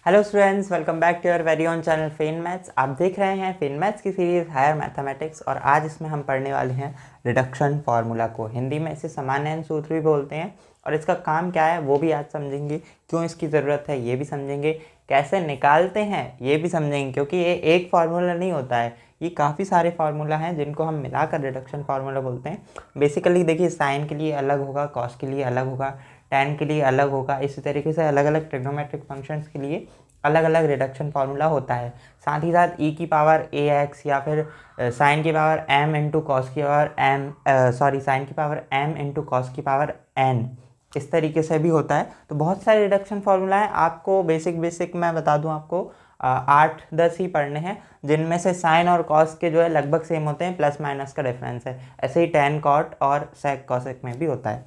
Hello students, welcome back to your very own channel Fen Maths. आप देख रहे हैं फेन मैथ्स की सीरीज़ हायर मैथमेटिक्स और आज इसमें हम पढ़ने वाले हैं रिडक्शन फार्मूला को। हिंदी में इसे सामान्य सूत्र भी बोलते हैं और इसका काम क्या है वो भी आज समझेंगे, क्यों इसकी ज़रूरत है ये भी समझेंगे, कैसे निकालते हैं ये भी समझेंगे, क्योंकि ये एक फार्मूला नहीं होता है, ये काफ़ी सारे फार्मूला हैं जिनको हम मिलाकर रिडक्शन फार्मूला बोलते हैं। बेसिकली देखिए, साइन के लिए अलग होगा, कॉस के लिए अलग होगा, tan के लिए अलग होगा, इसी तरीके से अलग अलग ट्रिग्नोमेट्रिक फंक्शंस के लिए अलग अलग रिडक्शन फार्मूला होता है। साथ ही साथ e की पावर ax या फिर साइन की पावर m इंटू कॉस की पावर साइन की पावर m इंटू कॉस की पावर n, इस तरीके से भी होता है। तो बहुत सारे रिडक्शन फार्मूला हैं। आपको बेसिक मैं बता दूं, आपको 8-10 ही पढ़ने हैं, जिनमें से साइन और कॉस के जो है लगभग सेम होते हैं, प्लस माइनस का डिफरेंस है। ऐसे ही tan कॉट और sec कॉसेक में भी होता है।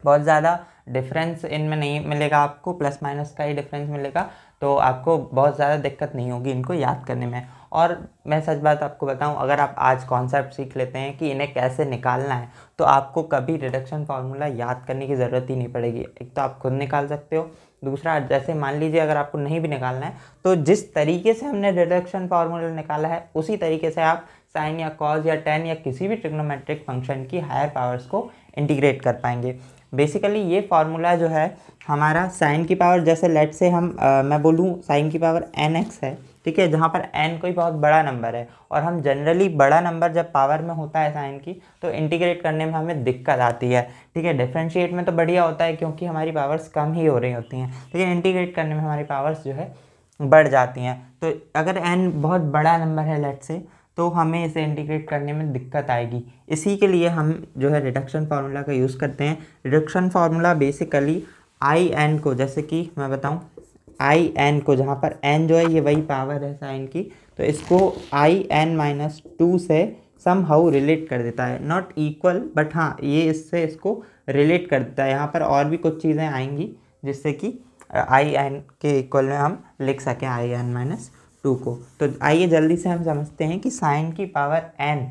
बहुत ज़्यादा डिफरेंस इनमें नहीं मिलेगा, आपको प्लस माइनस का ही डिफरेंस मिलेगा, तो आपको बहुत ज़्यादा दिक्कत नहीं होगी इनको याद करने में। और मैं सच बात आपको बताऊं, अगर आप आज कॉन्सेप्ट सीख लेते हैं कि इन्हें कैसे निकालना है, तो आपको कभी रिडक्शन फार्मूला याद करने की ज़रूरत ही नहीं पड़ेगी। एक तो आप खुद निकाल सकते हो, दूसरा जैसे मान लीजिए अगर आपको नहीं भी निकालना है तो जिस तरीके से हमने रिडक्शन फार्मूला निकाला है उसी तरीके से आप साइन या कॉस या tan या किसी भी ट्रिग्नोमेट्रिक फंक्शन की हायर पावर्स को इंटीग्रेट कर पाएंगे। बेसिकली ये फार्मूला जो है हमारा साइन की पावर, जैसे लेट से हम मैं बोलूँ साइन की पावर nx है, ठीक है, जहाँ पर n कोई बहुत बड़ा नंबर है और हम जनरली बड़ा नंबर जब पावर में होता है साइन की तो इंटीग्रेट करने में हमें दिक्कत आती है, ठीक है। डिफरेंशिएट में तो बढ़िया होता है क्योंकि हमारी पावर्स कम ही हो रही होती हैं, लेकिन इंटीग्रेट करने में हमारी पावर्स जो है बढ़ जाती हैं। तो अगर n बहुत बड़ा नंबर है लेट से, तो हमें इसे इंटीग्रेट करने में दिक्कत आएगी। इसी के लिए हम जो है रिडक्शन फार्मूला का यूज़ करते हैं। Reduction formula basically I n को, जैसे कि मैं बताऊं, आई एन को, जहाँ पर n जो है ये वही पावर है साइन की, तो इसको आई एन माइनस 2 से सम हाउ रिलेट कर देता है। नॉट इक्वल बट हाँ, ये इससे इसको रिलेट कर देता है। यहाँ पर और भी कुछ चीज़ें आएंगी जिससे कि आई एन के इक्वल में हम लिख सकें आई एन माइनस 2 को। तो आइए जल्दी से हम समझते हैं कि साइन की पावर n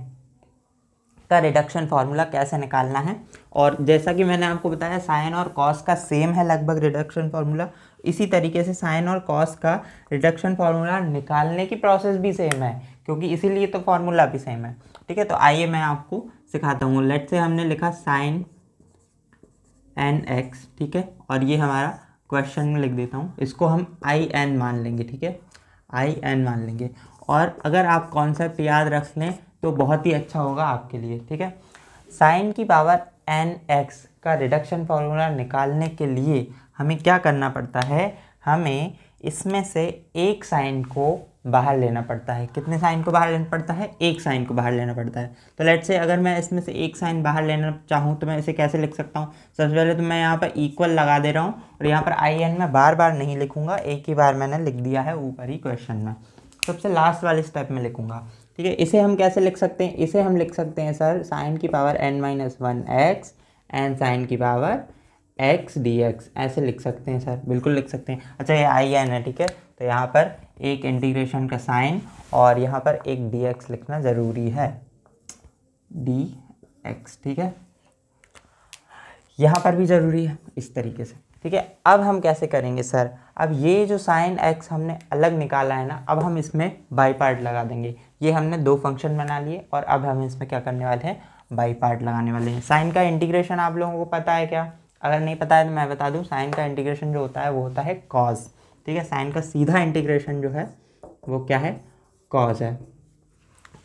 का रिडक्शन फार्मूला कैसे निकालना है। और जैसा कि मैंने आपको बताया, साइन और कॉस का सेम है लगभग रिडक्शन फार्मूला, इसी तरीके से साइन और कॉस का रिडक्शन फार्मूला निकालने की प्रोसेस भी सेम है, क्योंकि इसीलिए तो फार्मूला भी सेम है, ठीक है। तो आइए मैं आपको सिखाता हूँ। लेट से हमने लिखा साइन nx, ठीक है, और ये हमारा क्वेश्चन में लिख देता हूँ, इसको हम आई एन मान लेंगे, ठीक है, आई एन मान लेंगे। और अगर आप कॉन्सेप्ट याद रख लें तो बहुत ही अच्छा होगा आपके लिए, ठीक है। साइन की पावर nx का रिडक्शन फार्मूला निकालने के लिए हमें क्या करना पड़ता है, हमें इसमें से एक साइन को बाहर लेना पड़ता है। कितने साइन को बाहर लेना पड़ता है? एक साइन को बाहर लेना पड़ता है। तो लेट से अगर मैं इसमें से एक साइन बाहर लेना चाहूँ तो मैं इसे कैसे लिख सकता हूँ? सबसे पहले तो मैं यहाँ पर इक्वल लगा दे रहा हूँ और यहाँ पर आई एन में बार बार नहीं लिखूँगा, एक ही बार मैंने लिख दिया है ऊपर ही क्वेश्चन में, सबसे लास्ट वाले स्टेप में लिखूँगा, ठीक है। इसे हम कैसे लिख सकते हैं? इसे हम लिख सकते हैं सर साइन की power n-1 x and sine की पावर x dx, ऐसे लिख सकते हैं सर, बिल्कुल लिख सकते हैं। अच्छा, ये आई एन है, ठीक है, तो यहाँ पर एक इंटीग्रेशन का साइन और यहाँ पर एक dx लिखना ज़रूरी है, dx, ठीक है, यहाँ पर भी ज़रूरी है, इस तरीके से, ठीक है। अब हम कैसे करेंगे सर? अब ये जो साइन x हमने अलग निकाला है ना, अब हम इसमें बाई पार्ट लगा देंगे। ये हमने दो फंक्शन बना लिए और अब हम इसमें क्या करने वाले हैं, बाई पार्ट लगाने वाले हैं। साइन का इंटीग्रेशन आप लोगों को पता है क्या? अगर नहीं पता है तो मैं बता दूं, साइन का इंटीग्रेशन जो होता है वो होता है कॉस, ठीक है। साइन का सीधा इंटीग्रेशन जो है वो क्या है? कॉस है।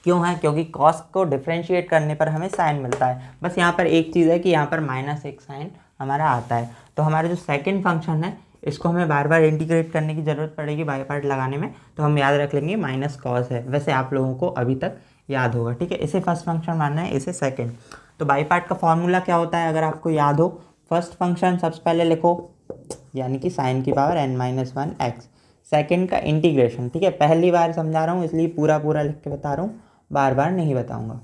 क्यों है? क्योंकि कॉस को डिफ्रेंशिएट करने पर हमें साइन मिलता है। बस यहाँ पर एक चीज़ है कि यहाँ पर माइनस एक साइन हमारा आता है। तो हमारा जो सेकंड फंक्शन है इसको हमें बार बार इंटीग्रेट करने की ज़रूरत पड़ेगी बाई पार्ट लगाने में, तो हम याद रख लेंगे माइनस कॉस है। वैसे आप लोगों को अभी तक याद होगा, ठीक है। इसे फर्स्ट फंक्शन मानना है, इसे सेकेंड। तो बाई पार्ट का फॉर्मूला क्या होता है अगर आपको याद हो? फर्स्ट फंक्शन सबसे पहले लिखो, यानी कि साइन की पावर n-1 x, सेकेंड का इंटीग्रेशन, ठीक है। पहली बार समझा रहा हूँ इसलिए पूरा पूरा लिख के बता रहा हूँ, बार बार नहीं बताऊँगा।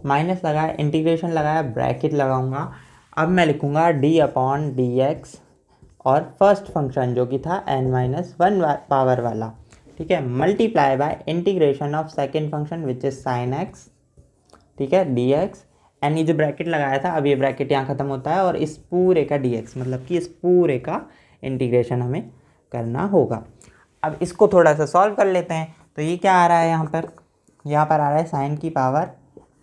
माइनस लगाया, इंटीग्रेशन लगाया, ब्रैकेट लगाऊंगा। अब मैं लिखूंगा d/dx और फर्स्ट फंक्शन जो कि था n-1 पावर वाला, ठीक है, multiply by integration of second function which is sine x, ठीक है, dx। एंड ये जो ब्रैकेट लगाया था, अब ये ब्रैकेट यहाँ ख़त्म होता है और इस पूरे का dx, मतलब कि इस पूरे का इंटीग्रेशन हमें करना होगा। अब इसको थोड़ा सा सॉल्व कर लेते हैं। तो ये क्या आ रहा है यहाँ पर आ रहा है साइन की पावर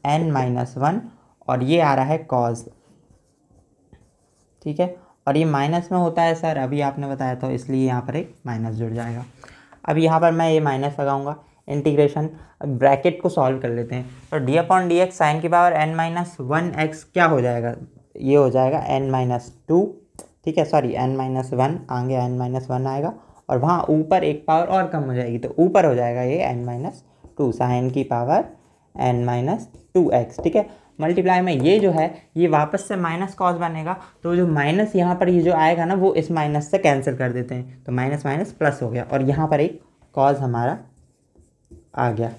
n-1 और ये आ रहा है कॉज, ठीक है। और ये माइनस में होता है सर, अभी आपने बताया था, इसलिए यहाँ पर एक माइनस जुड़ जाएगा। अब यहाँ पर मैं ये माइनस लगाऊंगा, इंटीग्रेशन, ब्रैकेट को सॉल्व कर लेते हैं। तो d/dx साइन की पावर n-1x क्या हो जाएगा, ये हो जाएगा n-2, ठीक है, सॉरी n-1, आगे n-1 आएगा और वहाँ ऊपर एक पावर और कम हो जाएगी, तो ऊपर हो जाएगा ये n-2 साइन की पावर n-2x, ठीक है। मल्टीप्लाई में ये जो है ये वापस से माइनस कॉस बनेगा, तो जो माइनस यहाँ पर ये जो आएगा ना वो इस माइनस से कैंसिल कर देते हैं, तो माइनस माइनस प्लस हो गया और यहाँ पर एक कॉस हमारा आ गया।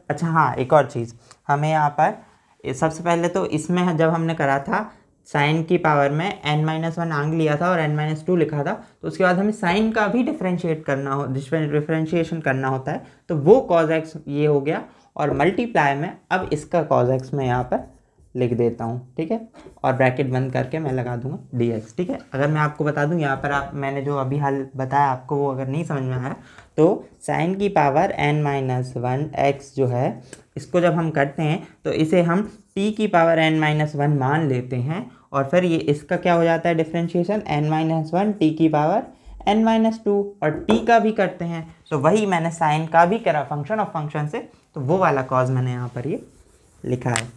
अच्छा हाँ, एक और चीज़ हमें यहाँ पर सबसे पहले तो इसमें जब हमने करा था साइन की पावर में n-1 आंग लिया था और n-2 लिखा था, तो उसके बाद हमें साइन का भी डिफरेंशिएशन करना होता है, तो वो cos x ये हो गया। और मल्टीप्लाई में अब इसका cos x मैं यहाँ पर लिख देता हूँ, ठीक है, और ब्रैकेट बंद करके मैं लगा दूंगा dx, ठीक है। अगर मैं आपको बता दूँ यहाँ पर मैंने जो अभी हाल बताया आपको वो अगर नहीं समझ में आया, तो साइन की पावर n-1x जो है इसको जब हम करते हैं तो इसे हम t की पावर n-1 मान लेते हैं और फिर ये इसका क्या हो जाता है डिफरेंशिएशन, n-1 t की पावर n-2 और t का भी करते हैं, तो वही मैंने साइन का भी करा फंक्शन ऑफ फंक्शन से, तो वो वाला कॉज मैंने यहाँ पर ये लिखा है,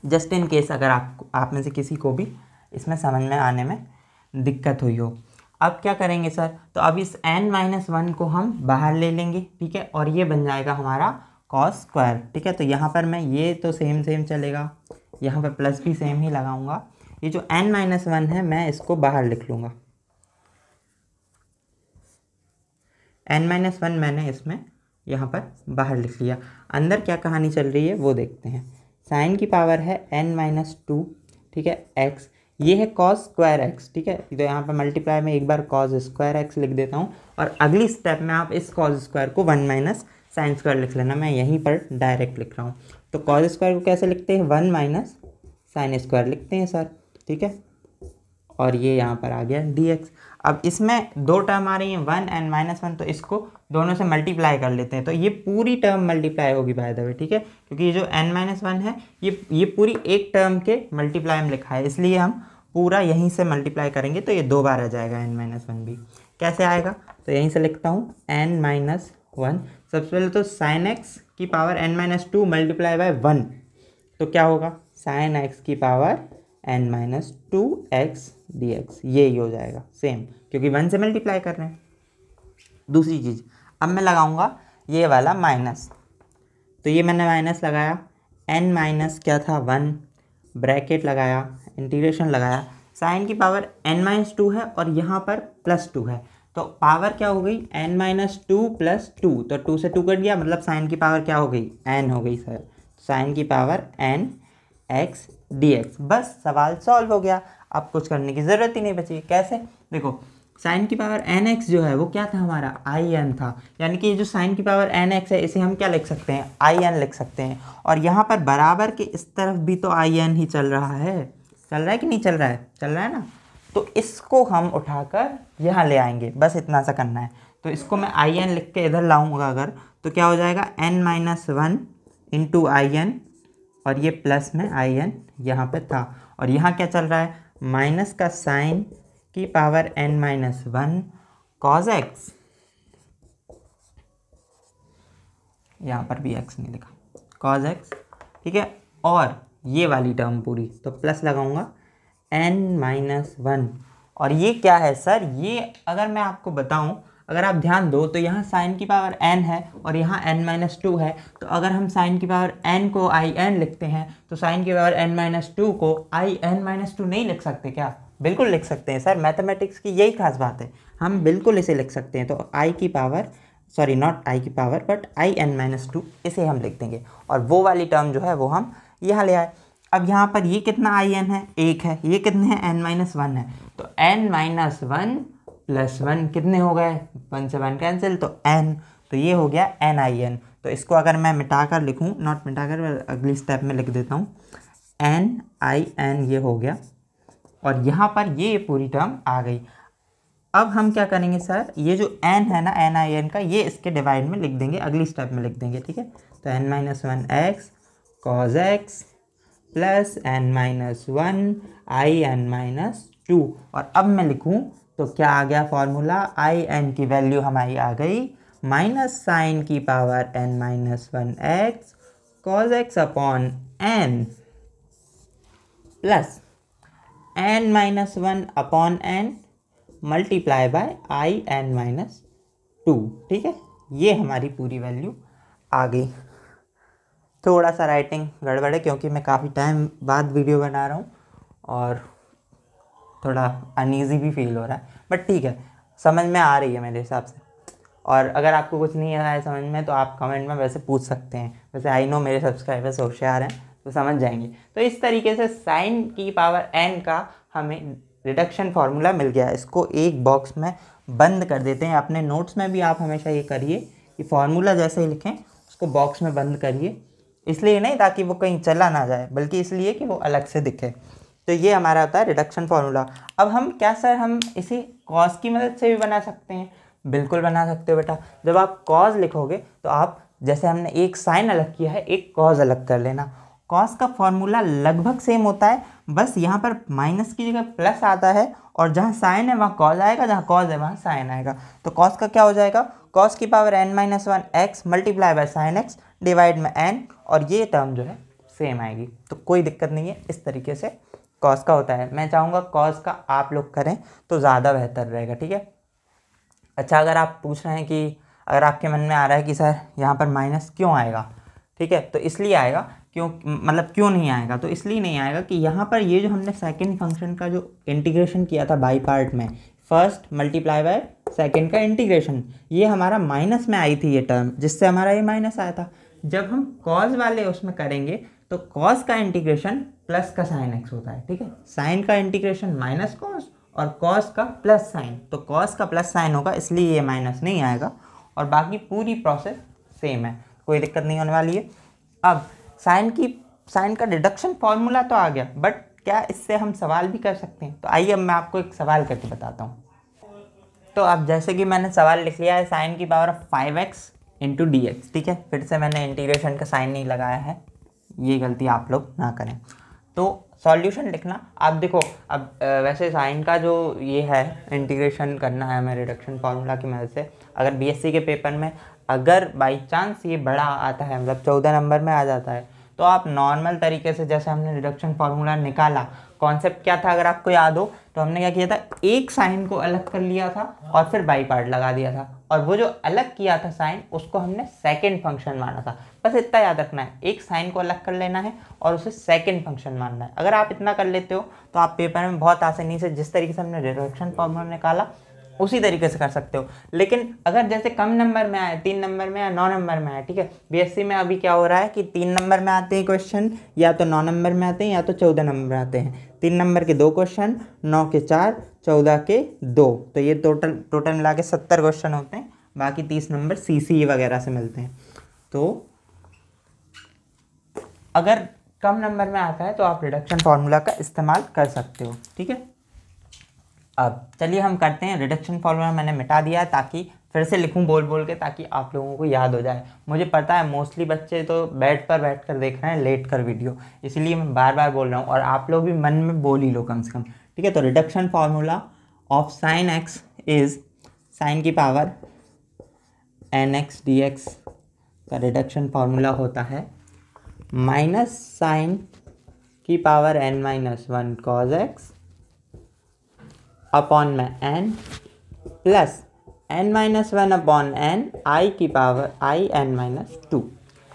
जस्ट इन केस अगर आप में से किसी को भी इसमें समझ में आने में दिक्कत हुई हो। अब क्या करेंगे सर, तो अब इस n-1 को हम बाहर ले लेंगे, ठीक है, और ये बन जाएगा हमारा कॉस स्क्वायर, ठीक है। तो यहाँ पर मैं ये तो सेम चलेगा, यहाँ पर प्लस भी सेम ही लगाऊंगा। ये जो n-1 है मैं इसको बाहर लिख लूँगा, n-1 मैंने इसमें यहाँ पर बाहर लिख लिया। अंदर क्या कहानी चल रही है वो देखते हैं। साइन की पावर है n-2, ठीक है, x, ये है कॉस स्क्वायर x, ठीक है। तो यहाँ पर मल्टीप्लाई में एक बार कॉस स्क्वायर x लिख देता हूँ और अगली स्टेप में आप इस कॉस स्क्वायर को 1 माइनस साइन स्क्वायर लिख लेना, मैं यहीं पर डायरेक्ट लिख रहा हूँ। तो कॉस स्क्वायर को कैसे लिखते हैं, 1 माइनस साइन स्क्वायर लिखते हैं सर, ठीक है। और ये यहाँ पर आ गया dx। अब इसमें दो टर्म आ रही हैं 1 and -1, तो इसको दोनों से मल्टीप्लाई कर लेते हैं, तो ये पूरी टर्म मल्टीप्लाई होगी बाय द वे, ठीक है, क्योंकि ये जो n-1 है ये पूरी एक टर्म के मल्टीप्लाई में लिखा है, इसलिए हम पूरा यहीं से मल्टीप्लाई करेंगे तो ये 2 बार आ जाएगा n-1 भी। कैसे आएगा, तो यहीं से लिखता हूँ n-1। सबसे पहले तो साइन एक्स की पावर n-2 मल्टीप्लाई बाय 1, तो क्या होगा साइन एक्स की पावर n-2x dx, ये ही हो जाएगा सेम, क्योंकि 1 से मल्टीप्लाई कर रहे हैं। दूसरी चीज़, अब मैं लगाऊंगा ये वाला माइनस, तो ये मैंने माइनस लगाया, n माइनस क्या था 1, ब्रैकेट लगाया, इंटीग्रेशन लगाया, साइन की पावर n-2 है और यहाँ पर +2 है, तो पावर क्या हो गई n-2 + 2, तो 2 से 2 कट गया, मतलब साइन की पावर क्या हो गई n हो गई सर, साइन की पावर n x dx। बस सवाल सॉल्व हो गया, अब कुछ करने की ज़रूरत ही नहीं बची। कैसे, देखो साइन की पावर nx जो है वो क्या था हमारा in था, यानी कि ये जो साइन की पावर nx है इसे हम क्या लिख सकते हैं in लिख सकते हैं, और यहाँ पर बराबर के इस तरफ भी तो in ही चल रहा है कि नहीं चल रहा है, चल रहा है ना, तो इसको हम उठाकर यहाँ ले आएंगे, बस इतना सा करना है। तो इसको मैं in लिख के इधर लाऊंगा अगर, तो क्या हो जाएगा n-1 इंटू in, और ये प्लस में in यहाँ पे था, और यहाँ क्या चल रहा है माइनस का साइन की पावर n-1 cos x, यहाँ पर भी x नहीं लिखा, cos x, ठीक है, और ये वाली टर्म पूरी, तो प्लस लगाऊंगा n-1, और ये क्या है सर, ये अगर मैं आपको बताऊं, अगर आप ध्यान दो तो यहाँ साइन की पावर n है और यहाँ n-2 है, तो अगर हम साइन की पावर n को in लिखते हैं तो साइन की पावर n-2 को in-2 नहीं लिख सकते क्या, बिल्कुल लिख सकते हैं सर, मैथमेटिक्स की यही खास बात है, हम बिल्कुल इसे लिख सकते हैं। तो i की पावर, सॉरी नॉट i की पावर बट in-2 इसे हम लिख देंगे, और वो वाली टर्म जो है वो हम यहाँ ले आए। अब यहाँ पर ये कितना in है, 1 है, ये कितने हैं n-1 है, तो n-1 + 1 कितने हो गए, 1 से 1 कैंसिल, तो n, तो ये हो गया n-in। तो इसको अगर मैं मिटाकर लिखूँ, नॉट मिटाकर, अगली स्टेप में लिख देता हूँ n-in, ये हो गया, और यहाँ पर ये पूरी टर्म आ गई। अब हम क्या करेंगे सर, ये जो n है ना, NIN का, ये इसके डिवाइड में लिख देंगे, अगली स्टेप में लिख देंगे, ठीक है। तो n-1 x cos x plus n-1 in-2। और अब मैं लिखूँ तो क्या आ गया फॉर्मूला, in की वैल्यू हमारी आ गई माइनस साइन की power n-1 x cos x upon n plus n-1 upon n multiply by in-2, ठीक है। ये हमारी पूरी वैल्यू आ गई। थोड़ा सा राइटिंग गड़बड़ है क्योंकि मैं काफ़ी टाइम बाद वीडियो बना रहा हूँ और थोड़ा अनईज़ी भी फील हो रहा है, बट ठीक है, समझ में आ रही है मेरे हिसाब से। और अगर आपको कुछ नहीं आ रहा है समझ में तो आप कमेंट में वैसे पूछ सकते हैं, वैसे आई नो मेरे सब्सक्राइबर्स होशियार हैं तो समझ जाएंगे। तो इस तरीके से साइन की पावर n का हमें रिडक्शन फार्मूला मिल गया। इसको एक बॉक्स में बंद कर देते हैं। अपने नोट्स में भी आप हमेशा ये करिए कि फार्मूला जैसे ही लिखें उसको बॉक्स में बंद करिए, इसलिए नहीं ताकि वो कहीं चला ना जाए, बल्कि इसलिए कि वो अलग से दिखे। तो ये हमारा होता है रिडक्शन फार्मूला। अब हम क्या सर, हम इसे कॉस की मदद से भी बना सकते हैं? बिल्कुल बना सकते हो बेटा। जब आप कॉस लिखोगे तो आप, जैसे हमने एक साइन अलग किया है, एक कॉस अलग कर लेना। कॉस का फॉर्मूला लगभग सेम होता है, बस यहाँ पर माइनस की जगह प्लस आता है, और जहाँ साइन है वहाँ कॉस आएगा, जहाँ कॉस है वहाँ साइन आएगा। तो कॉस का क्या हो जाएगा, कॉस की power n-1 x multiply by sine x divide में n, और ये टर्म जो है सेम आएगी, तो कोई दिक्कत नहीं है। इस तरीके से कॉस का होता है। मैं चाहूँगा कॉस का आप लोग करें तो ज़्यादा बेहतर रहेगा, ठीक है। अच्छा, अगर आप पूछ रहे हैं कि अगर आपके मन में आ रहा है कि सर यहाँ पर माइनस क्यों आएगा, ठीक है, तो इसलिए आएगा क्यों, मतलब क्यों नहीं आएगा, तो इसलिए नहीं आएगा कि यहाँ पर ये जो हमने सेकंड फंक्शन का जो इंटीग्रेशन किया था बाई पार्ट में, फर्स्ट मल्टीप्लाई बाय सेकंड का इंटीग्रेशन, ये हमारा माइनस में आई थी ये टर्म, जिससे हमारा ये माइनस आया था। जब हम कॉस वाले उसमें करेंगे तो कॉस का इंटीग्रेशन प्लस का साइन एक्स होता है, ठीक है। साइन का इंटीग्रेशन माइनस कॉस और कॉस का प्लस साइन, तो कॉस का प्लस साइन होगा, इसलिए ये माइनस नहीं आएगा, और बाकी पूरी प्रोसेस सेम है, कोई दिक्कत नहीं होने वाली है। अब साइन का डिडक्शन फॉर्मूला तो आ गया, बट क्या इससे हम सवाल भी कर सकते हैं? तो आइए अब मैं आपको एक सवाल करके बताता हूँ। तो अब जैसे कि मैंने सवाल लिख लिया है साइन की power 5x into D x, ठीक है। फिर से मैंने इंटीग्रेशन का साइन नहीं लगाया है, ये गलती आप लोग ना करें। तो सॉल्यूशन लिखना, आप देखो अब वैसे साइन का जो ये है इंटीग्रेशन करना है हमें रिडक्शन फार्मूला की मदद से। अगर बीएससी के पेपर में अगर बाई चांस ये बड़ा आता है, मतलब 14 नंबर में आ जाता है, तो आप नॉर्मल तरीके से, जैसे हमने रिडक्शन फार्मूला निकाला, कॉन्सेप्ट क्या था अगर आपको याद हो तो हमने क्या किया था, एक साइन को अलग कर लिया था और फिर बाई पार्ट लगा दिया था, और वो जो अलग किया था साइन उसको हमने सेकंड फंक्शन माना था। बस इतना याद रखना है, एक साइन को अलग कर लेना है और उसे सेकंड फंक्शन मानना है। अगर आप इतना कर लेते हो तो आप पेपर में बहुत आसानी से, जिस तरीके से हमने रिडक्शन फार्मूला निकाला उसी तरीके से कर सकते हो। लेकिन अगर जैसे कम नंबर में आए, 3 नंबर में या 9 नंबर में आए, ठीक है, बीएससी में अभी क्या हो रहा है कि 3 नंबर में आते हैं क्वेश्चन, या तो 9 नंबर में आते हैं या तो 14 नंबर में आते हैं। 3 नंबर के 2 क्वेश्चन, 9 के 4, 14 के 2, तो ये टोटल मिला के 70 क्वेश्चन होते हैं। बाकी 30 नंबर सीसी वगैरह से मिलते हैं। तो अगर कम नंबर में आता है तो आप रिडक्शन फार्मूला का इस्तेमाल कर सकते हो, ठीक है। अब चलिए हम करते हैं। रिडक्शन फार्मूला मैंने मिटा दिया ताकि फिर से लिखूं बोल बोल के, ताकि आप लोगों को याद हो जाए। मुझे पता है मोस्टली बच्चे तो बेड पर बैठ कर देख रहे हैं लेट कर वीडियो, इसलिए मैं बार बार बोल रहा हूँ, और आप लोग भी मन में बोल ही लो कम से कम, ठीक है। तो reduction formula of sine x is, sine की power n x d x का रिडक्शन फार्मूला होता है माइनस साइन की power n-1 cos x upon में n plus n-1 upon n i की पावर in-2,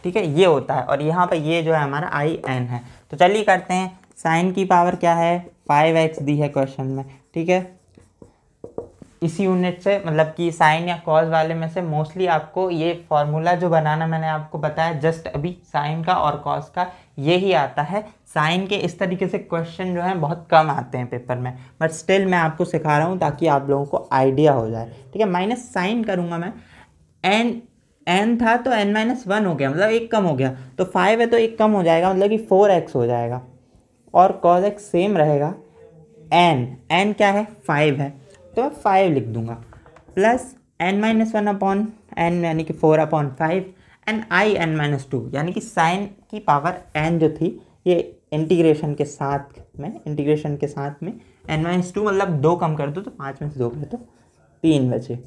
ठीक है, ये होता है। और यहाँ पे ये जो है हमारा in है। तो चलिए करते हैं। साइन की पावर क्या है, 5x दी है क्वेश्चन में, ठीक है। इसी यूनिट से, मतलब कि साइन या कॉस वाले में से मोस्टली आपको ये फॉर्मूला जो बनाना मैंने आपको बताया जस्ट अभी, साइन का और कॉस का यही आता है। साइन के इस तरीके से क्वेश्चन जो हैं बहुत कम आते हैं पेपर में, बट स्टिल मैं आपको सिखा रहा हूँ ताकि आप लोगों को आइडिया हो जाए, ठीक है। माइनस साइन करूँगा मैं, n था तो n-1 हो गया, मतलब एक कम हो गया, तो 5 है तो एक कम हो जाएगा, मतलब कि 4x हो जाएगा, और cos x सेम रहेगा। n क्या है, 5 है, तो मैं 5 लिख दूंगा, प्लस n-1/n यानी कि 4/5 एंड in-2 यानी कि साइन की पावर n जो थी ये इंटीग्रेशन के साथ में n-2 मतलब 2 कम कर दो तो 5 में से 2 कर दो 3 बचे,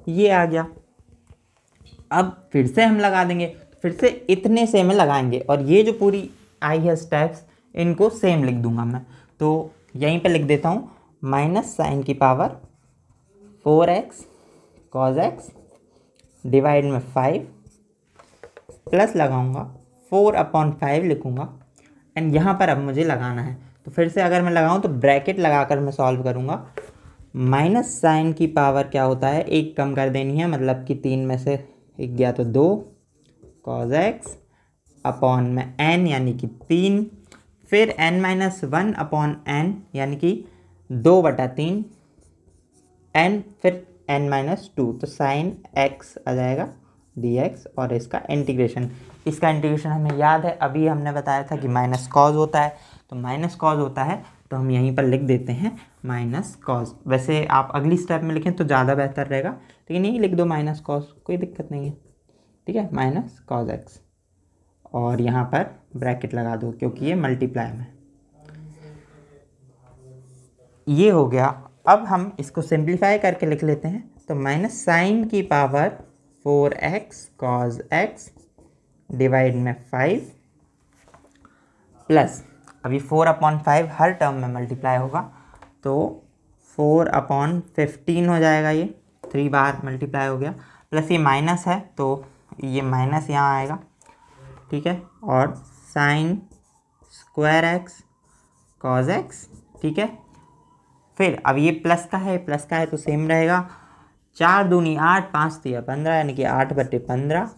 ये आ गया। अब फिर से हम लगा देंगे, फिर से इतने से में लगाएंगे और ये जो पूरी आई है स्टेप्स इनको सेम लिख दूंगा मैं। तो यहीं पे लिख देता हूँ माइनस साइन की power 4x cos x divide में 5 प्लस लगाऊंगा 4/5 लिखूंगा एंड यहाँ पर अब मुझे लगाना है। तो फिर से अगर मैं लगाऊं तो ब्रैकेट लगाकर मैं सॉल्व करूँगा। माइनस साइन की पावर क्या होता है, एक कम कर देनी है, मतलब कि 3 में से एक गया तो 2 cos x अपॉन में n यानी कि 3, फिर n-1/n यानी कि 2/3 n, फिर n-2, तो साइन x आ जाएगा dx और इसका इंटीग्रेशन हमें याद है, अभी हमने बताया था कि माइनस कॉज होता है, तो माइनस कॉज होता है तो हम यहीं पर लिख देते हैं माइनस कॉज। वैसे आप अगली स्टेप में लिखें तो ज़्यादा बेहतर रहेगा, लेकिन यही लिख दो माइनस कॉज, कोई दिक्कत नहीं है, ठीक है, माइनस कॉज एक्स और यहाँ पर ब्रैकेट लगा दो क्योंकि ये मल्टीप्लाई में, ये हो गया। अब हम इसको सिंप्लीफाई करके लिख लेते हैं, तो माइनस साइन की power 4x cos x divide में 5 प्लस अभी 4/5 हर टर्म में मल्टीप्लाई होगा तो 4/15 हो जाएगा, ये 3 बार मल्टीप्लाई हो गया, प्लस ये माइनस है तो ये माइनस यहाँ आएगा, ठीक है, और sine square x cos x, ठीक है। फिर अब ये प्लस का है तो सेम रहेगा, 4 दूनी 8 5 3 15 यानी कि 8/15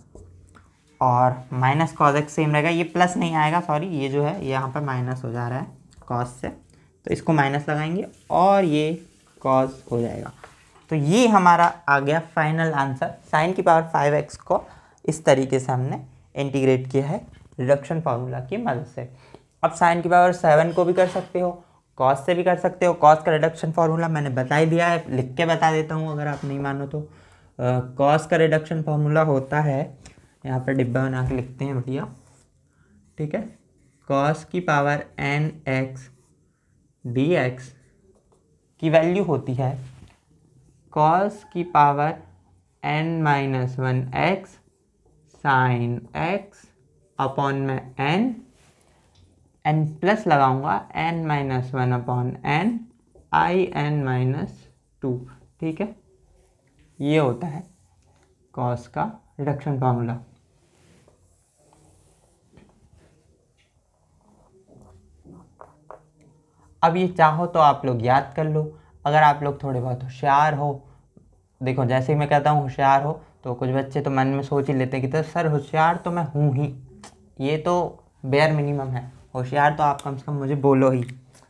और माइनस कॉज एक्स सेम रहेगा, ये प्लस नहीं आएगा, सॉरी ये जो है यहाँ पर माइनस हो जा रहा है कॉज से, तो इसको माइनस लगाएंगे और ये कॉज हो जाएगा। तो ये हमारा आ गया फाइनल आंसर। साइन की पावर 5x को इस तरीके से हमने इंटीग्रेट किया है रिडक्शन फार्मूला की मदद से। अब साइन की पावर 7 को भी कर सकते हो, कॉस से भी कर सकते हो। कॉस का रिडक्शन फार्मूला मैंने बता ही दिया है, लिख के बता देता हूँ अगर आप नहीं मानो तो। कॉस का रिडक्शन फार्मूला होता है, यहाँ पर डिब्बा बना के लिखते हैं बढ़िया, ठीक है, कॉस की पावर nx dx की वैल्यू होती है कॉस की power n-1x sine x upon में n प्लस लगाऊंगा n-1/n in-2, ठीक है, ये होता है कॉस का रिडक्शन फार्मूला। अब ये चाहो तो आप लोग याद कर लो, अगर आप लोग थोड़े बहुत होशियार हो। देखो जैसे ही मैं कहता हूँ होशियार हो तो कुछ बच्चे तो मन में सोच ही लेते हैं कि तो सर होशियार तो मैं हूँ ही, ये तो बेयर मिनिमम है, होशियार तो आप कम से कम मुझे बोलो ही,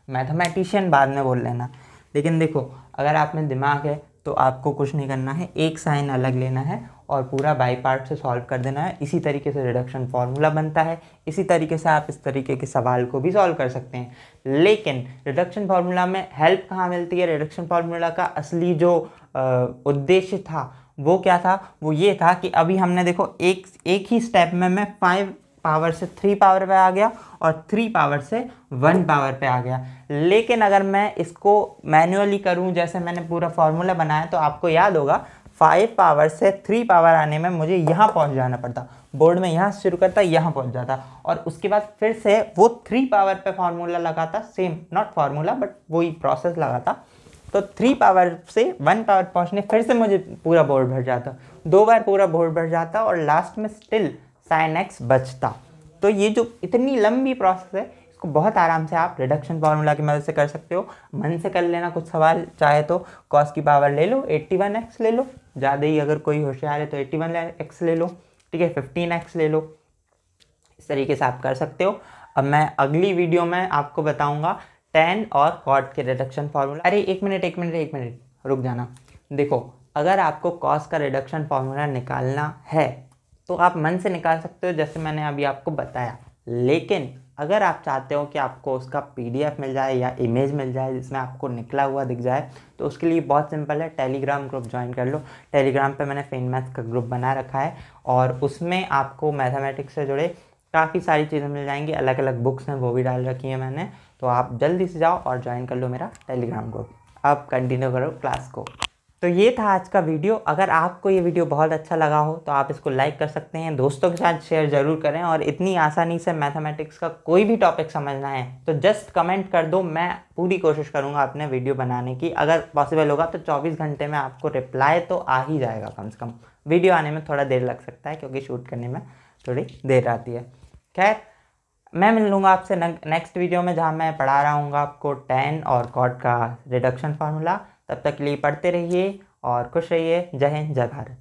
मैथमेटिशियन बाद में बोल लेना। लेकिन देखो अगर आप में दिमाग है तो आपको कुछ नहीं करना है, एक साइन अलग लेना है और पूरा बाई पार्ट से सॉल्व कर देना है। इसी तरीके से रिडक्शन फार्मूला बनता है, इसी तरीके से आप इस तरीके के सवाल को भी सॉल्व कर सकते हैं। लेकिन रिडक्शन फार्मूला में हेल्प कहाँ मिलती है, रिडक्शन फार्मूला का असली जो उद्देश्य था वो क्या था, वो ये था कि अभी हमने देखो एक ही स्टेप में मैं 5 पावर से 3 पावर पे आ गया और 3 पावर से 1 पावर पे आ गया। लेकिन अगर मैं इसको मैन्युअली करूं, जैसे मैंने पूरा फॉर्मूला बनाया, तो आपको याद होगा 5 पावर से 3 पावर आने में मुझे यहाँ पहुँच जाना पड़ता, बोर्ड में यहाँ शुरू करता यहाँ पहुँच जाता और उसके बाद फिर से वो 3 पावर पे फॉर्मूला लगाता, सेम नॉट फार्मूला बट वही प्रोसेस लगाता, तो 3 पावर से 1 पावर पहुँचने फिर से मुझे पूरा बोर्ड भर जाता, 2 बार पूरा बोर्ड भर जाता और लास्ट में स्टिल साइन एक्स बचता। तो ये जो इतनी लंबी प्रोसेस है इसको बहुत आराम से आप रिडक्शन फार्मूला की मदद से कर सकते हो। मन से कर लेना कुछ सवाल, चाहे तो कॉस की पावर ले लो 81x ले लो, ज़्यादा ही अगर कोई होशियार है तो 81x ले लो, ठीक है, 15x ले लो, इस तरीके से आप कर सकते हो। अब मैं अगली वीडियो में आपको बताऊँगा tan और cot के रिडक्शन फार्मूला। अरे एक मिनट रुक जाना। देखो अगर आपको कॉस का रिडक्शन फार्मूला निकालना है तो आप मन से निकाल सकते हो जैसे मैंने अभी आपको बताया, लेकिन अगर आप चाहते हो कि आपको उसका PDF मिल जाए या इमेज मिल जाए जिसमें आपको निकला हुआ दिख जाए, तो उसके लिए बहुत सिंपल है, टेलीग्राम ग्रुप ज्वाइन कर लो। टेलीग्राम पे मैंने फिन मैथ्स का ग्रुप बना रखा है और उसमें आपको मैथमेटिक्स से जुड़े काफ़ी सारी चीज़ें मिल जाएंगी, अलग अलग बुक्स हैं वो भी डाल रखी है मैंने। तो आप जल्दी से जाओ और ज्वाइन कर लो मेरा टेलीग्राम ग्रुप। अब कंटिन्यू करो क्लास को। तो ये था आज का वीडियो। अगर आपको ये वीडियो बहुत अच्छा लगा हो तो आप इसको लाइक कर सकते हैं, दोस्तों के साथ शेयर ज़रूर करें। और इतनी आसानी से मैथमेटिक्स का कोई भी टॉपिक समझना है तो जस्ट कमेंट कर दो, मैं पूरी कोशिश करूँगा अपने वीडियो बनाने की। अगर पॉसिबल होगा तो 24 घंटे में आपको रिप्लाई तो आ ही जाएगा कम से कम। वीडियो आने में थोड़ा देर लग सकता है क्योंकि शूट करने में थोड़ी देर आती है। खैर, मैं मिल लूँगा आपसे नेक्स्ट वीडियो में, जहाँ मैं पढ़ा रहा हूँ आपको tan और cot का रिडक्शन फार्मूला। तब तक के लिए पढ़ते रहिए और खुश रहिए। जय हिंद, जय भारत।